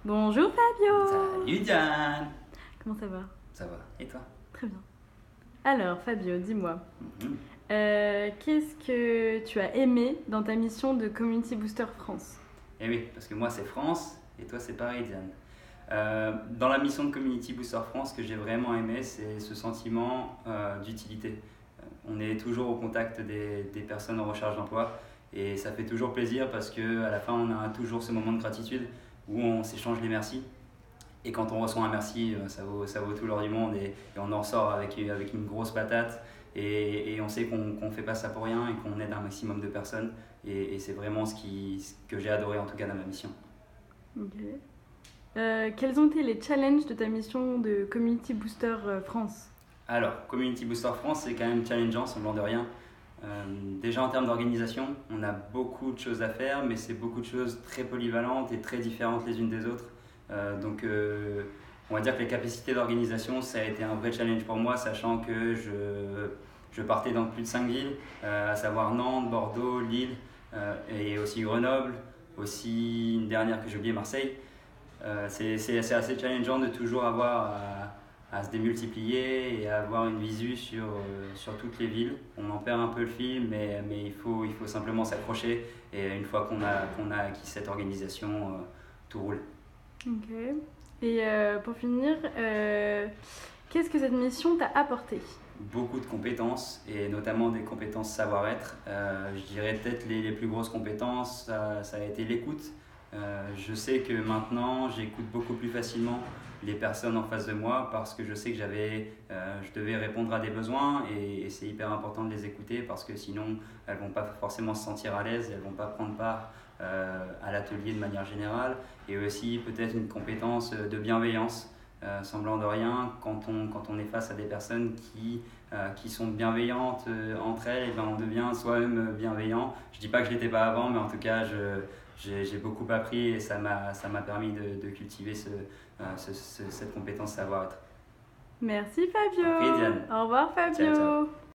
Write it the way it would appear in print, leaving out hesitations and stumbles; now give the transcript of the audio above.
Bonjour Fabio. Salut Diane. Comment ça va? Ça va, et toi? Très bien. Alors Fabio, dis-moi, Mhm. qu'est-ce que tu as aimé dans ta mission de Community Booster France? Eh oui, parce que moi c'est France et toi c'est Paris Diane. Dans la mission de Community Booster France, ce que j'ai vraiment aimé, c'est ce sentiment d'utilité. On est toujours au contact des personnes en recherche d'emploi et ça fait toujours plaisir parce qu'à la fin on a toujours ce moment de gratitude où on s'échange les merci. Et quand on reçoit un merci, ça vaut tout l'or du monde et on en ressort avec une grosse patate et on sait qu'on ne fait pas ça pour rien et qu'on aide un maximum de personnes et c'est vraiment ce que j'ai adoré en tout cas dans ma mission. Ok. Quels ont été les challenges de ta mission de Community Booster France? Alors, Community Booster France, c'est quand même challengeant, semblant de rien. Déjà en termes d'organisation, on a beaucoup de choses à faire, mais c'est beaucoup de choses très polyvalentes et très différentes les unes des autres. Donc, on va dire que les capacités d'organisation, ça a été un vrai challenge pour moi, sachant que je partais dans plus de 5 villes, à savoir Nantes, Bordeaux, Lille, et aussi Grenoble, aussi une dernière que j'ai oubliée, Marseille. C'est assez challengeant de toujours avoir à se démultiplier et à avoir une visu sur toutes les villes. On en perd un peu le fil, mais il faut simplement s'accrocher et une fois qu'on a acquis cette organisation, tout roule. Ok. Et pour finir, qu'est-ce que cette mission t'a apporté? Beaucoup de compétences et notamment des compétences savoir-être. Je dirais peut-être les plus grosses compétences, ça a été l'écoute. Je sais que maintenant j'écoute beaucoup plus facilement les personnes en face de moi parce que je sais que je devais répondre à des besoins et c'est hyper important de les écouter parce que sinon elles vont pas forcément se sentir à l'aise, elles vont pas prendre part à l'atelier de manière générale et aussi peut-être une compétence de bienveillance. Semblant de rien, quand on est face à des personnes qui sont bienveillantes entre elles, et ben on devient soi-même bienveillant. Je dis pas que je l'étais pas avant, mais en tout cas, j'ai beaucoup appris et ça m'a permis de cultiver cette compétence savoir-être. Merci Je t'en prie, Fabio. Diane. Au revoir Ciao, ciao. Fabio.